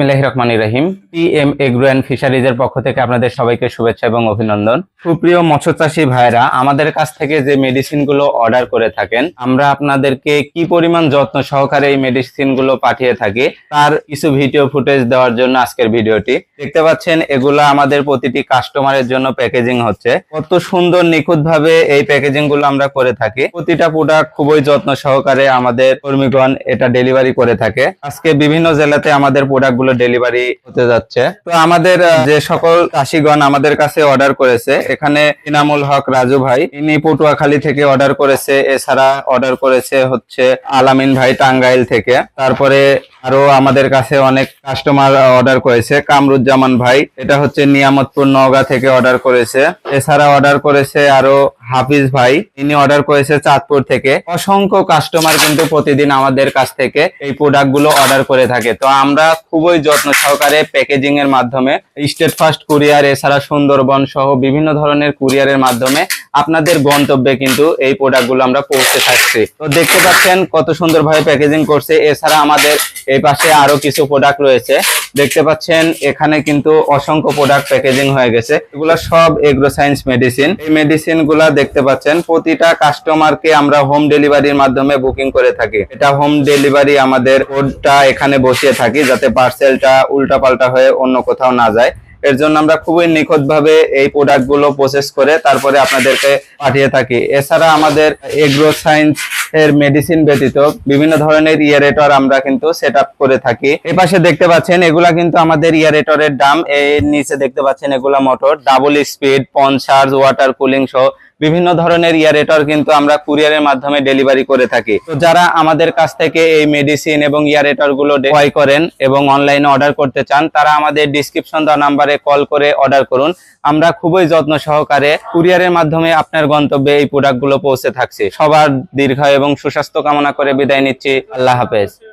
বিসমিল্লাহির রহমানির রহিম। PM agro and ফিশারিজের পক্ষ থেকে আপনাদের সবাইকে শুভেচ্ছা এবং অভিনন্দন। সুপ্রিয় মৎস্য চাষী ভাইরা, আমাদের কাছ থেকে যে মেডিসিনগুলো অর্ডার করে থাকেন, আমরা আপনাদেরকে কি পরিমাণ যত্ন সহকারে এই মেডিসিনগুলো পাঠিয়ে থাকি তার কিছু ভিডিও ফুটেজ দেওয়ার জন্য আজকের ভিডিওটি। দেখতে পাচ্ছেন এগুলো আমাদের প্রতিটি কাস্টমারের জন্য প্যাকেজিং হচ্ছে। কত সুন্দর নিখুঁত ভাবে এই প্যাকেজিং গুলো আমরা করে থাকি। প্রতিটা প্রোডাক্ট খুবই যত্ন সহকারে আমাদের কর্মীগণ এটা ডেলিভারি করে থাকে। আজকে বিভিন্ন জেলাতে আমাদের প্রোডাক্ট গুলো ডেলিভারি হতে যাচ্ছে। তো আমাদের যে সকল চাষীগণ আমাদের কাছে অর্ডার করেছে, এখানে ইনামুল হক রাজু ভাই, ইনি পটুয়াখালী থেকে অর্ডার করেছে। এছাড়া অর্ডার করেছে হচ্ছে আলামিন ভাই টাঙ্গাইল থেকে। তারপরে আরো আমাদের কাছে অনেক কাস্টমার অর্ডার করেছে। কামরুজ্জামান ভাই, এটা হচ্ছে নিয়ামতপুর নওগাঁ থেকে অর্ডার করেছে। এছাড়া অর্ডার করেছে আরো হাফিজ ভাই, ইনি অর্ডার করেছে চাঁদপুর থেকে। অসংখ্য কাস্টমার কিন্তু প্রতিদিন আমাদের কাছ থেকে এই প্রোডাক্ট গুলো অর্ডার করে থাকে। তো আমরা খুবই যত্ন সহকারে প্যাকেজিং এর মাধ্যমে স্টেট ফার্স্ট কুরিয়ার, এছাড়া সুন্দরবন সহ বিভিন্ন ধরনের কুরিয়ারের মাধ্যমে আপনাদের গন্তব্যে কিন্তু এই প্রোডাক্ট গুলো আমরা পৌঁছে থাকছি। তো দেখতে পাচ্ছেন কত সুন্দরভাবে প্যাকেজিং করছে। এছাড়া আমাদের এই পাশে আরো কিছু প্রোডাক্ট রয়েছে। দেখতে পাচ্ছেন এখানে কিন্তু অসংখ্য প্রোডাক্ট প্যাকেজিং হয়ে গেছে। এগুলো সব এগ্রো সায়েন্স মেডিসিন। এই মেডিসিন গুলা দেখতে পাচ্ছেন প্রতিটা কাস্টমারকে আমরা হোম ডেলিভারির মাধ্যমে বুকিং করে থাকি। এটা হোম ডেলিভারি, আমাদের কোডটা এখানে বসিয়ে থাকি যাতে পার্সেলটা উল্টাপাল্টা হয়ে অন্য কোথাও না যায়। এর জন্য আমরা খুবই নিখুঁত ভাবে এই প্রোডাক্ট গুলো প্রসেস করে তারপরে আপনাদেরকে পাঠিয়ে থাকি। এছাড়া আমাদের এগ্রো সায়েন্স এর মেডিসিন ব্যতীত বিভিন্ন ধরনের ইয়ারেটর আমরা কিন্তু সেট আপ করে থাকি। এই পাশে দেখতে পাচ্ছেন এগুলা কিন্তু আমাদের ইয়ারেটরের দাম। এর নিচে দেখতে পাচ্ছেন এগুলা মোটর ডাবল স্পিড, পনচার্জ, ওয়াটার কুলিং সহ বিভিন্ন ধরনের ইয়ারেটর কিন্তু আমরা কুরিয়ারের মাধ্যমে ডেলিভারি করে থাকি। তো যারা আমাদের কাছ থেকে এই মেডিসিন এবং ইয়ারেটর গুলো ক্রয় করেন এবং অনলাইনে অর্ডার করতে চান, তারা আমাদের ডিসক্রিপশন দেওয়া নাম্বারে কল করে অর্ডার করুন। আমরা খুবই যত্ন সহকারে কুরিয়ারের মাধ্যমে আপনার গন্তব্যে এই প্রোডাক্ট গুলো পৌঁছে থাকছি। সবার দীর্ঘায়ু এবং সুস্বাস্থ্য কামনা করে বিদায় নিচ্ছি। আল্লাহ হাফেজ।